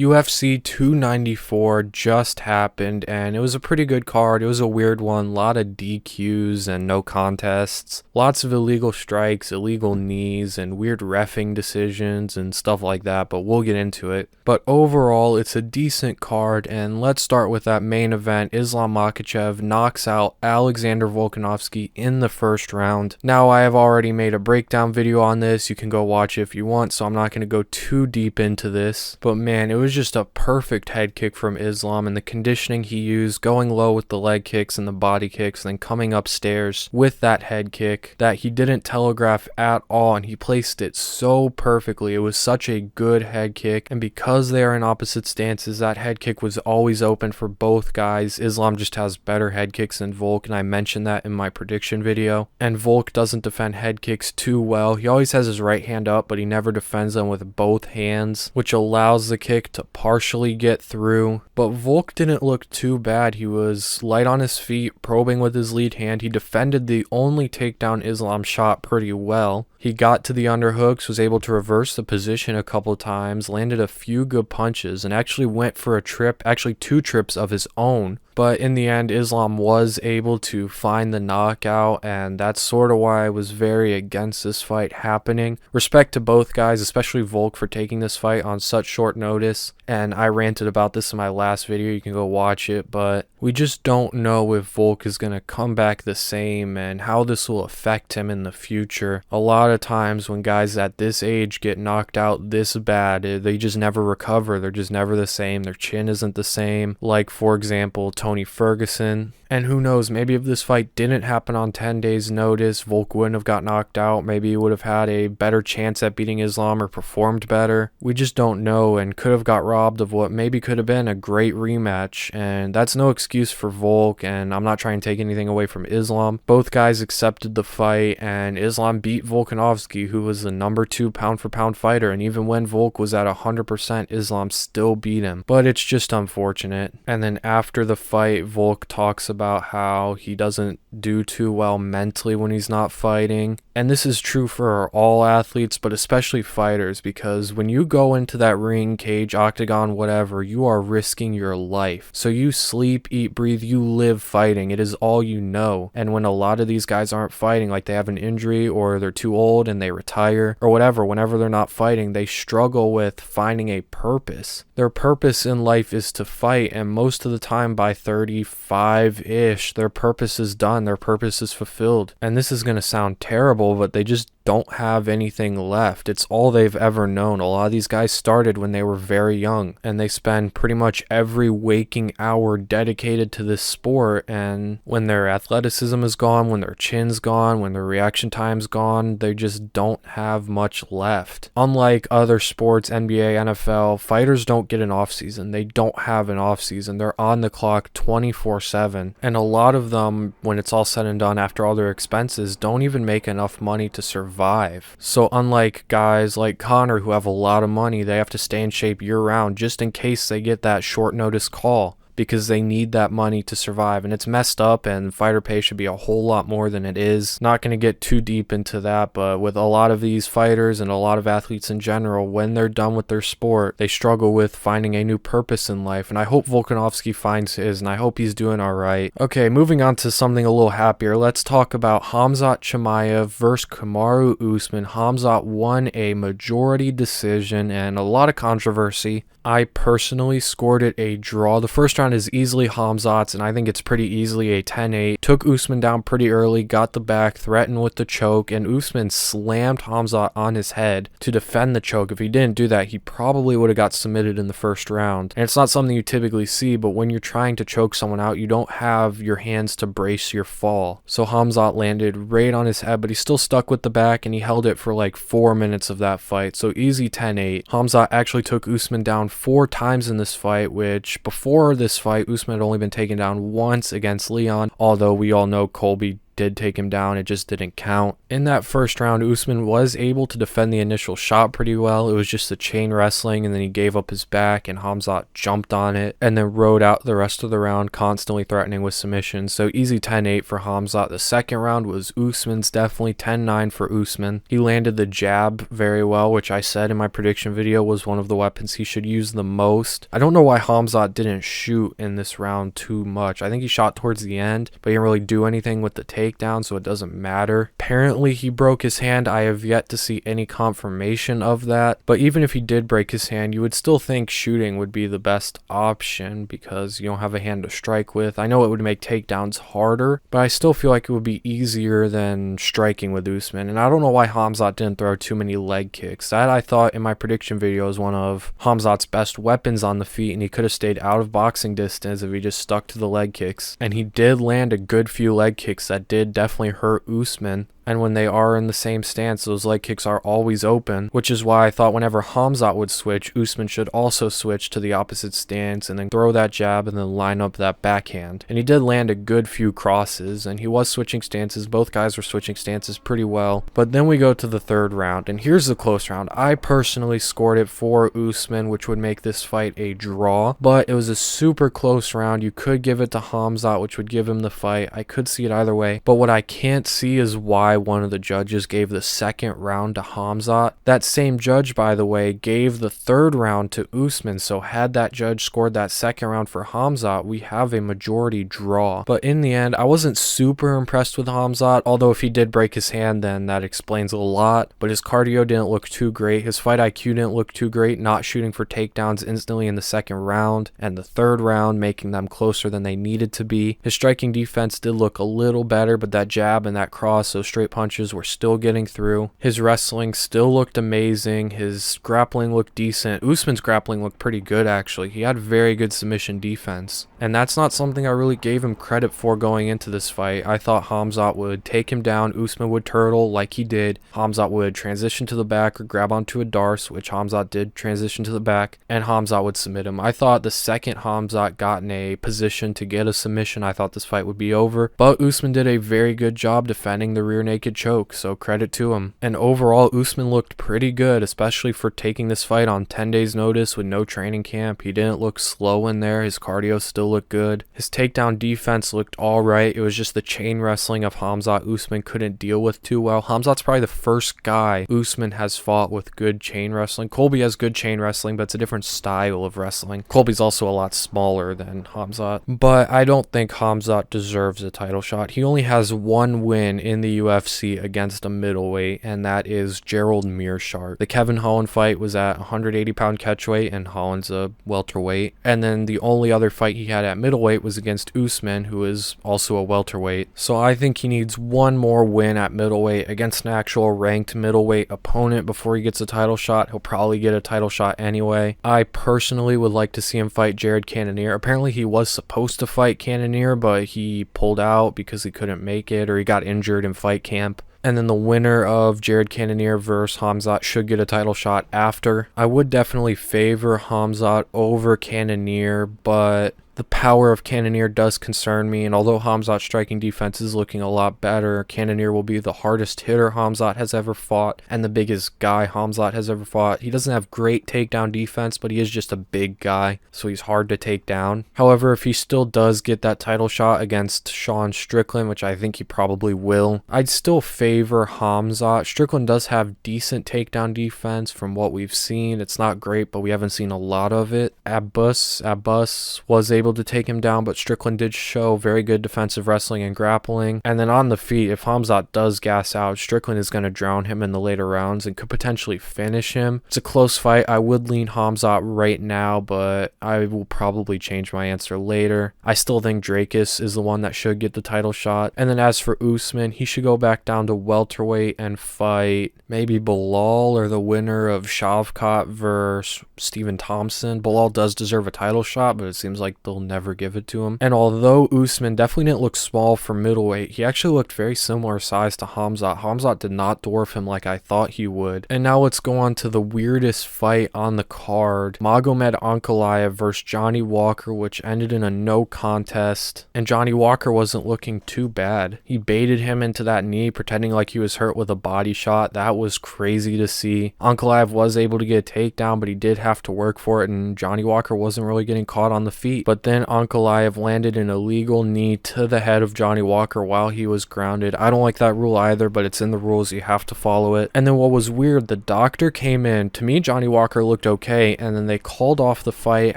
UFC 294 just happened, and it was a pretty good card. It was a weird one, a lot of DQs and no contests, lots of illegal strikes, illegal knees, and weird reffing decisions and stuff like that, but we'll get into it. But overall, it's a decent card, and let's start with that main event. Islam Makhachev knocks out Alexander Volkanovski in the first round. Now, I have already made a breakdown video on this. You can go watch it if you want, so I'm not going to go too deep into this. But man, it was just a perfect head kick from Islam, and the conditioning he used, going low with the leg kicks and the body kicks, then coming upstairs with that head kick that he didn't telegraph at all, and he placed it so perfectly. It was such a good head kick, and because they are in opposite stances, that head kick was always open for both guys. Islam just has better head kicks than Volk, and I mentioned that in my prediction video. And Volk doesn't defend head kicks too well. He always has his right hand up, but he never defends them with both hands, which allows the kick to partially get through. But Volk didn't look too bad. He was light on his feet, probing with his lead hand. He defended the only takedown Islam shot pretty well. He got to the underhooks, was able to reverse the position a couple times, landed a few good punches, and actually went for a trip, actually 2 trips of his own. But in the end, Islam was able to find the knockout, and that's sort of why I was very against this fight happening. Respect to both guys, especially Volk, for taking this fight on such short notice. And I ranted about this in my last video, you can go watch it, but we just don't know if Volk is going to come back the same and how this will affect him in the future. A lot of times when guys at this age get knocked out this bad, they just never recover. They're just never the same. Their chin isn't the same. Like, for example, Tony Ferguson. And who knows, maybe if this fight didn't happen on 10 days notice, Volk wouldn't have got knocked out. Maybe he would have had a better chance at beating Islam or performed better. We just don't know, and could have got robbed of what maybe could have been a great rematch. And that's no excuse for Volk, and I'm not trying to take anything away from Islam. Both guys accepted the fight, and Islam beat Volkanovski, who was the number 2 pound-for-pound fighter. And even when Volk was at 100%, Islam still beat him. But it's just unfortunate. And then after the fight, Volk talks about how he doesn't do too well mentally when he's not fighting. And this is true for all athletes, but especially fighters, because when you go into that ring, cage, octagon, whatever, you are risking your life. So you sleep, eat, breathe, you live fighting. It is all you know. And when a lot of these guys aren't fighting, like they have an injury or they're too old and they retire or whatever, whenever they're not fighting, they struggle with finding a purpose. Their purpose in life is to fight, and most of the time by 35-ish, their purpose is done, their purpose is fulfilled. And this is going to sound terrible, but they just don't have anything left. It's all they've ever known. A lot of these guys started when they were very young, and they spend pretty much every waking hour dedicated to this sport. And when their athleticism is gone, when their chin's gone, when their reaction time's gone, they just don't have much left. Unlike other sports, NBA, NFL, fighters don't get an off season. They don't have an off season. They're on the clock 24/7. And a lot of them, when it's all said and done, after all their expenses, don't even make enough money to survive. So unlike guys like Conor who have a lot of money, they have to stay in shape year round just in case they get that short notice call, because they need that money to survive. And it's messed up, and fighter pay should be a whole lot more than it is. Not going to get too deep into that, but with a lot of these fighters and a lot of athletes in general, when they're done with their sport, they struggle with finding a new purpose in life. And I hope Volkanovski finds his, and I hope he's doing all right. Okay, moving on to something a little happier. Let's talk about Khamzat Chimaev versus Kamaru Usman. Khamzat won a majority decision and a lot of controversy. I personally scored it a draw. The first round is easily Khamzat's, and I think it's pretty easily a 10-8. Took Usman down pretty early, got the back, threatened with the choke, and Usman slammed Khamzat on his head to defend the choke. If he didn't do that, he probably would have got submitted in the first round. And it's not something you typically see, but when you're trying to choke someone out, you don't have your hands to brace your fall. So Khamzat landed right on his head, but he still stuck with the back, and he held it for like 4 minutes of that fight. So easy 10-8. Khamzat actually took Usman down 4 times in this fight, which before this fight, Usman had only been taken down once against Leon, although we all know Colby did take him down, it just didn't count. In that first round, Usman was able to defend the initial shot pretty well. It was just the chain wrestling, and then he gave up his back, and Khamzat jumped on it, and then rode out the rest of the round, constantly threatening with submissions. So easy 10-8 for Khamzat. The second round was Usman's, definitely 10-9 for Usman. He landed the jab very well, which I said in my prediction video was one of the weapons he should use the most. I don't know why Khamzat didn't shoot in this round too much. I think he shot towards the end, but he didn't really do anything with the takedown, so it doesn't matter. Apparently he broke his hand. I have yet to see any confirmation of that, but even if he did break his hand, you would still think shooting would be the best option because you don't have a hand to strike with. I know it would make takedowns harder, but I still feel like it would be easier than striking with Usman. And I don't know why Khamzat didn't throw too many leg kicks. That I thought in my prediction video was one of Khamzat's best weapons on the feet, and he could have stayed out of boxing distance if he just stuck to the leg kicks. And he did land a good few leg kicks that did definitely hurt Usman. And when they are in the same stance, those leg kicks are always open, which is why I thought whenever Khamzat would switch, Usman should also switch to the opposite stance and then throw that jab and then line up that backhand. And he did land a good few crosses, and he was switching stances. Both guys were switching stances pretty well. But then we go to the third round, and here's the close round. I personally scored it for Usman, which would make this fight a draw, but it was a super close round. You could give it to Khamzat, which would give him the fight. I could see it either way, but what I can't see is why one of the judges gave the second round to Khamzat. That same judge, by the way, gave the third round to Usman, so had that judge scored that second round for Khamzat, we have a majority draw. But in the end, I wasn't super impressed with Khamzat, although if he did break his hand, then that explains a lot. But his cardio didn't look too great. His fight IQ didn't look too great, not shooting for takedowns instantly in the second round and the third round, making them closer than they needed to be. His striking defense did look a little better, but that jab and that cross, those straight punches were still getting through. His wrestling still looked amazing. His grappling looked decent. Usman's grappling looked pretty good, actually. He had very good submission defense, and that's not something I really gave him credit for going into this fight. I thought Khamzat would take him down, Usman would turtle like he did, Khamzat would transition to the back or grab onto a darce, which Khamzat did transition to the back, and Khamzat would submit him. I thought the second Khamzat got in a position to get a submission, I thought this fight would be over, but Usman did a very good job defending the rear naked choke, so credit to him. And overall, Usman looked pretty good, especially for taking this fight on 10 days notice with no training camp. He didn't look slow in there. His cardio still looked good. His takedown defense looked alright. It was just the chain wrestling of Khamzat Usman couldn't deal with too well. Khamzat's probably the first guy Usman has fought with good chain wrestling. Colby has good chain wrestling, but it's a different style of wrestling. Colby's also a lot smaller than Khamzat, but I don't think Khamzat deserves a title shot. He only has one win in the UFC against a middleweight, and that is Gerald Meerschaert. The Kevin Holland fight was at 180-pound catchweight, and Holland's a welterweight. And then the only other fight he had at middleweight was against Usman, who is also a welterweight. So I think he needs one more win at middleweight against an actual ranked middleweight opponent before he gets a title shot. He'll probably get a title shot anyway. I personally would like to see him fight Jared Cannonier. Apparently he was supposed to fight Cannonier, but he pulled out because he couldn't make it, or he got injured in fight camp. And then the winner of Jared Cannonier versus Khamzat should get a title shot after. I would definitely favor Khamzat over Cannonier, but the power of Cannonier does concern me, and although Khamzat's striking defense is looking a lot better, Cannonier will be the hardest hitter Khamzat has ever fought and the biggest guy Khamzat has ever fought. He doesn't have great takedown defense, but he is just a big guy, so he's hard to take down. However, if he still does get that title shot against Sean Strickland, which I think he probably will, I'd still favor Khamzat. Strickland does have decent takedown defense from what we've seen. It's not great, but we haven't seen a lot of it. Abbas was able to take him down, but Strickland did show very good defensive wrestling and grappling. And then on the feet, if Khamzat does gas out, Strickland is going to drown him in the later rounds and could potentially finish him. It's a close fight. I would lean Khamzat right now, but I will probably change my answer later. I still think Dracus is the one that should get the title shot. And then as for Usman, he should go back down to welterweight and fight maybe Bilal or the winner of Shavkat versus Stephen Thompson. Bilal does deserve a title shot, but it seems like they'll will never give it to him. And although Usman definitely didn't look small for middleweight, he actually looked very similar size to Khamzat. Khamzat did not dwarf him like I thought he would. And now let's go on to the weirdest fight on the card. Magomed Ankalaev versus Johnny Walker, which ended in a no contest. And Johnny Walker wasn't looking too bad. He baited him into that knee, pretending like he was hurt with a body shot. That was crazy to see. Ankalaev was able to get a takedown, but he did have to work for it, and Johnny Walker wasn't really getting caught on the feet. But then Ankalaev landed an illegal knee to the head of Johnny Walker while he was grounded. I don't like that rule either, but it's in the rules. You have to follow it. And then what was weird, the doctor came in. To me, Johnny Walker looked okay, and then they called off the fight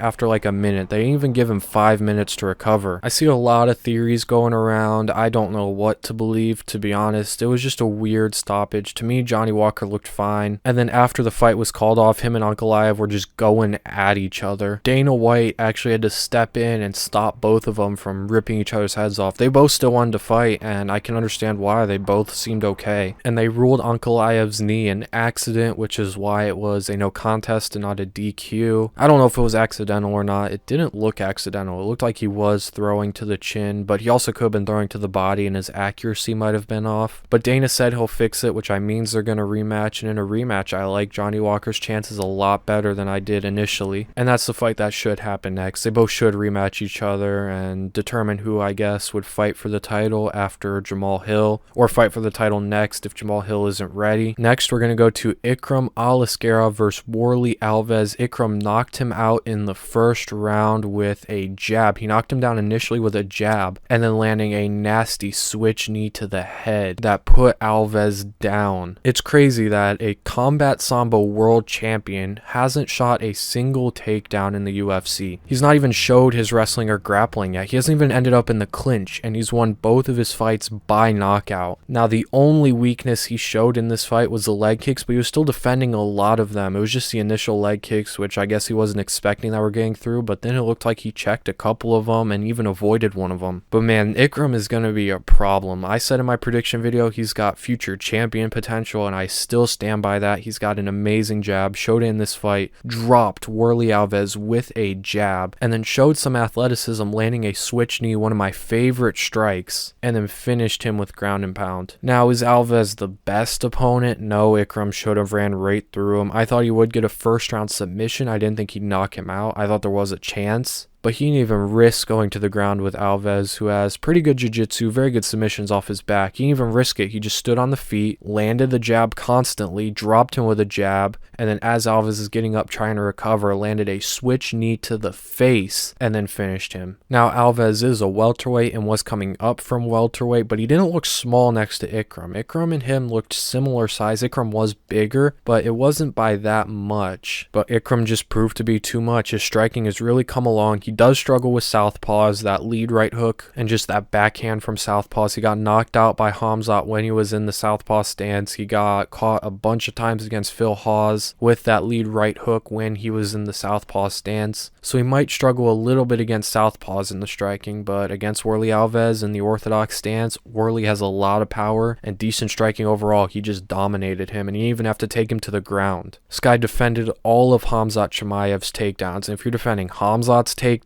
after like a minute. They didn't even give him 5 minutes to recover. I see a lot of theories going around. I don't know what to believe, to be honest. It was just a weird stoppage. To me, Johnny Walker looked fine. And then after the fight was called off, him and Ankalaev were just going at each other. Dana White actually had to step in and stop both of them from ripping each other's heads off. They both still wanted to fight, and I can understand why. They both seemed okay. And they ruled Ankalaev's knee an accident, which is why it was a no contest and not a DQ. I don't know if it was accidental or not. It didn't look accidental. It looked like he was throwing to the chin, but he also could have been throwing to the body, and his accuracy might have been off. But Dana said he'll fix it, which means they're going to rematch. And in a rematch, I like Johnny Walker's chances a lot better than I did initially. And that's the fight that should happen next. They both should rematch each other and determine who, I guess, would fight for the title after Jamal Hill, or fight for the title next if Jamal Hill isn't ready. Next, we're going to go to Ikram Aliskerov versus Warlley Alves. Ikram knocked him out in the first round with a jab. He knocked him down initially with a jab, and then landing a nasty switch knee to the head that put Alves down. It's crazy that a combat sambo world champion hasn't shot a single takedown in the UFC. He's not even showed his wrestling or grappling yet. He hasn't even ended up in the clinch, and he's won both of his fights by knockout. Now, the only weakness he showed in this fight was the leg kicks, but he was still defending a lot of them. It was just the initial leg kicks, which I guess he wasn't expecting that were getting through, but then it looked like he checked a couple of them and even avoided one of them. But man, Ikram is going to be a problem. I said in my prediction video he's got future champion potential, and I still stand by that. He's got an amazing jab, showed it in this fight, dropped Warlley Alves with a jab, and then showed some athleticism, landing a switch knee, one of my favorite strikes, and then finished him with ground and pound. Now, is Alves the best opponent? No, Ikram should have ran right through him. I thought he would get a first round submission. I didn't think he'd knock him out. I thought there was a chance. But he didn't even risk going to the ground with Alves, who has pretty good jiu-jitsu, very good submissions off his back. He didn't even risk it. He just stood on the feet, landed the jab constantly, dropped him with a jab, and then as Alves is getting up trying to recover, landed a switch knee to the face, and then finished him. Now, Alves is a welterweight and was coming up from welterweight, but he didn't look small next to Ikram. Ikram and him looked similar size. Ikram was bigger, but it wasn't by that much. But Ikram just proved to be too much. His striking has really come along. He does struggle with southpaws, that lead right hook, and just that backhand from southpaws. He got knocked out by Khamzat when he was in the southpaw stance. He got caught a bunch of times against Phil Hawes with that lead right hook when he was in the southpaw stance. So he might struggle a little bit against southpaws in the striking, but against Warlley Alves in the orthodox stance, Warlley has a lot of power and decent striking overall. He just dominated him, and he didn't even have to take him to the ground. This guy defended all of Khamzat Chimaev's takedowns, and if you're defending Khamzat's takedowns,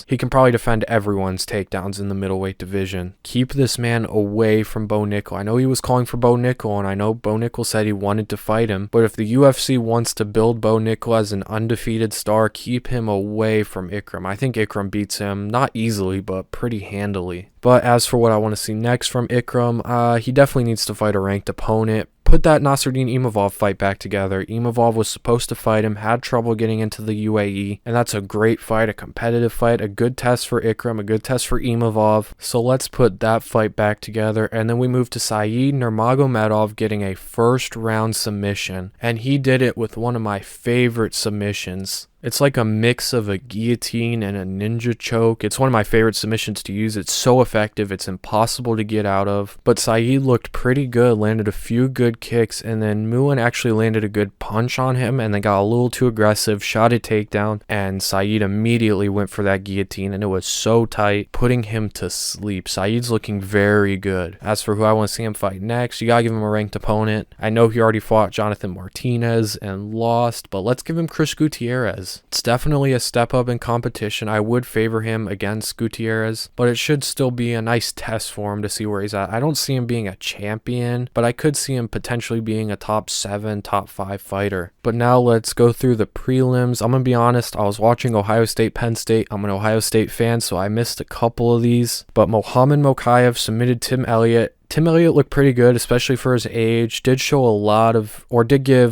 he can probably defend everyone's takedowns in the middleweight division. Keep this man away from Bo Nickal. I know he was calling for Bo Nickal, and I know Bo Nickal said he wanted to fight him, but if the UFC wants to build Bo Nickal as an undefeated star, keep him away from Ikram. I think Ikram beats him, not easily, but pretty handily. But as for what I want to see next from Ikram, he definitely needs to fight a ranked opponent. Put that Nasruddin Imavov fight back together. Imavov was supposed to fight him, had trouble getting into the UAE, and that's a great fight, a competitive fight, a good test for Ikram, a good test for Imavov. So let's put that fight back together, and then we move to Saeed Nurmagomedov getting a first round submission, and he did it with one of my favorite submissions. It's like a mix of a guillotine and a ninja choke. It's one of my favorite submissions to use. It's so effective. It's impossible to get out of. But Saeed looked pretty good, landed a few good kicks, and then Muin actually landed a good punch on him, and they got a little too aggressive, shot a takedown, and Saeed immediately went for that guillotine, and it was so tight, putting him to sleep. Saeed's looking very good. As for who I want to see him fight next, you gotta give him a ranked opponent. I know he already fought Jonathan Martinez and lost, but let's give him Chris Gutierrez. Alves. It's definitely a step up in competition. I would favor him against Gutierrez, but it should still be a nice test for him to see where he's at. I don't see him being a champion, but I could see him potentially being a top 7, top 5 fighter. But now let's go through the prelims. I'm going to be honest, I was watching Ohio State, Penn State. I'm an Ohio State fan, so I missed a couple of these. But Mokaev submitted Tim Elliott. Tim Elliott looked pretty good, especially for his age. Did give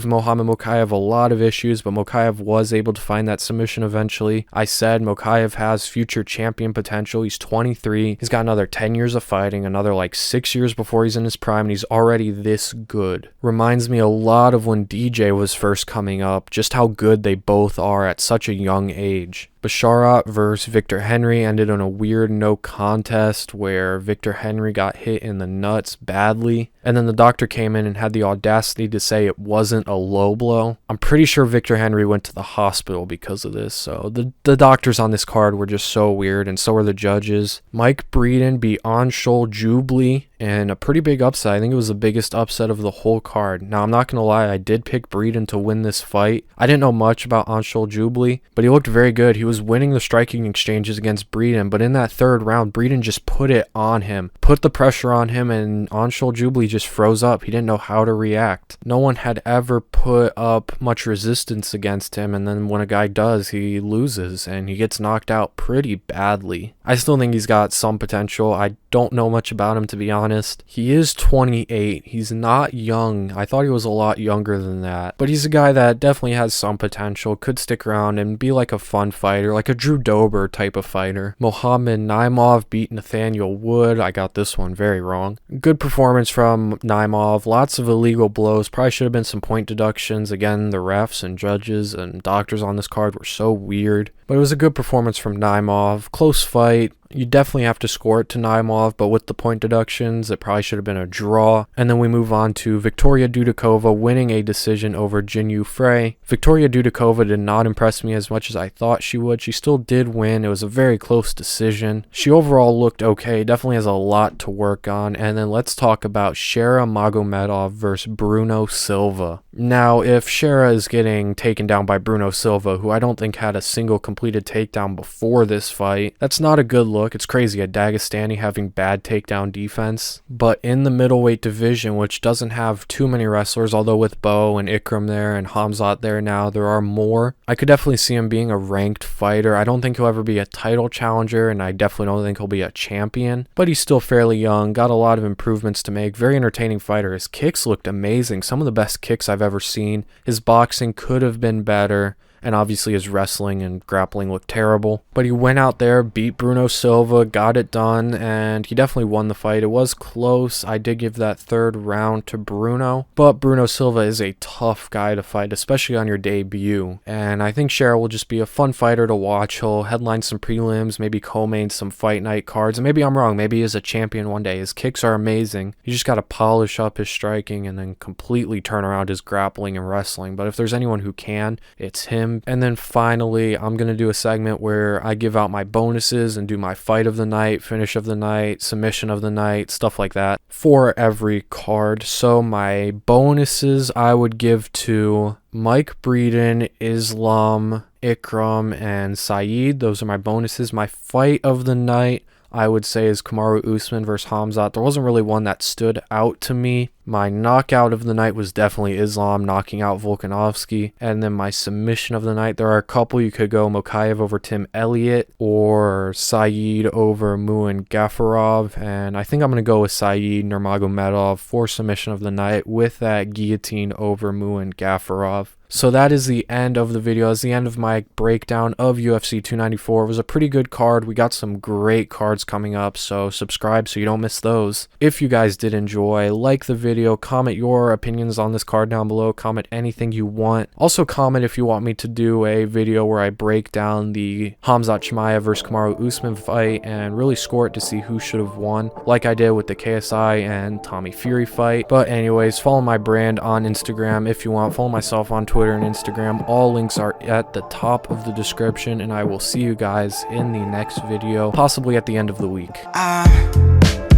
Mokaev a lot of issues, but Mokaev was able to find that submission eventually. I said Mokaev has future champion potential. He's 23. He's got another 10 years of fighting, another like 6 years before he's in his prime, and he's already this good. Reminds me a lot of when DJ was first coming up, just how good they both are at such a young age. Basharat versus Victor Henry ended on a weird no contest where Victor Henry got hit in the nuts badly, and then the doctor came in and had the audacity to say it wasn't a low blow. I'm pretty sure Victor Henry went to the hospital because of this, so the doctors on this card were just so weird, and so were the judges. Mike Breeden beat Anshul Jubli in a pretty big upset. I think it was the biggest upset of the whole card. Now, I'm not going to lie, I did pick Breeden to win this fight. I didn't know much about Anshul Jubli, but he looked very good. He was winning the striking exchanges against Breeden, but in that third round, Breeden just put it on him, put the pressure on him, and Anshul Jubli just froze up. He didn't know how to react. No one had ever put up much resistance against him, and then when a guy does, he loses, and he gets knocked out pretty badly. I still think he's got some potential. I don't know much about him, to be honest. He is 28. He's not young. I thought he was a lot younger than that, but he's a guy that definitely has some potential, could stick around and be like a fun fighter, like a Drew Dober type of fighter. Naimov beat Nathaniel Wood. I got this one very wrong. Good performance from Naimov. Lots of illegal blows. Probably should have been some point deductions. Again, the refs and judges and doctors on this card were so weird, but it was a good performance from Naimov. Close fight. You definitely have to score it to Naimov, but with the point deductions, it probably should have been a draw. And then we move on to Viktoriia Dudakova winning a decision over Jinh Frey. Viktoriia Dudakova did not impress me as much as I thought she would. She still did win. It was a very close decision. She overall looked okay, definitely has a lot to work on. And then let's talk about Shara Magomedov versus Bruno Silva. Now, if Shara is getting taken down by Bruno Silva, who I don't think had a single completed takedown before this fight, that's not a good look. It's crazy, a Dagestani having bad takedown defense. But in the middleweight division, which doesn't have too many wrestlers, although with Bo and Ikram there and Khamzat there now, there are more. I could definitely see him being a ranked fighter. I don't think he'll ever be a title challenger, and I definitely don't think he'll be a champion. But he's still fairly young, got a lot of improvements to make. Very entertaining fighter. His kicks looked amazing. Some of the best kicks I've ever seen. His boxing could have been better, and obviously his wrestling and grappling looked terrible. But he went out there, beat Bruno Silva, got it done, and he definitely won the fight. It was close. I did give that third round to Bruno, but Bruno Silva is a tough guy to fight, especially on your debut. And I think Shara will just be a fun fighter to watch. He'll headline some prelims, maybe co-main some fight night cards, and maybe I'm wrong. Maybe he is a champion one day. His kicks are amazing. You just got to polish up his striking and then completely turn around his grappling and wrestling. But if there's anyone who can, it's him. And then finally, I'm going to do a segment where I give out my bonuses and do my fight of the night, finish of the night, submission of the night, stuff like that for every card. So my bonuses I would give to Mike Breeden, Islam, Ikram, and Saeed. Those are my bonuses. My fight of the night, I would say, is Kamaru Usman versus Khamzat. There wasn't really one that stood out to me. My knockout of the night was definitely Islam knocking out Volkanovski. And then my submission of the night, there are a couple. You could go Mokaev over Tim Elliott or Saeed over Muin Gafurov. And I think I'm going to go with Saeed Nurmagomedov for submission of the night with that guillotine over Muin Gafurov. So that is the end of the video. That's the end of my breakdown of UFC 294. It was a pretty good card. We got some great cards coming up, so subscribe so you don't miss those. If you guys did enjoy, like the video, comment your opinions on this card down below, comment anything you want. Also comment if you want me to do a video where I break down the Khamzat Chimaev versus Kamaru Usman fight and really score it to see who should have won, like I did with the KSI and Tommy Fury fight. But anyways, follow my brand on Instagram if you want. Follow myself on Twitter and Instagram. All links are at the top of the description, and I will see you guys in the next video, possibly at the end of the week.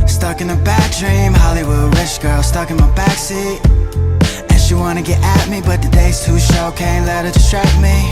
Stuck in a bad dream, Hollywood rich girl stuck in my backseat, and she wanna get at me, but the day's too short, can't let her distract me.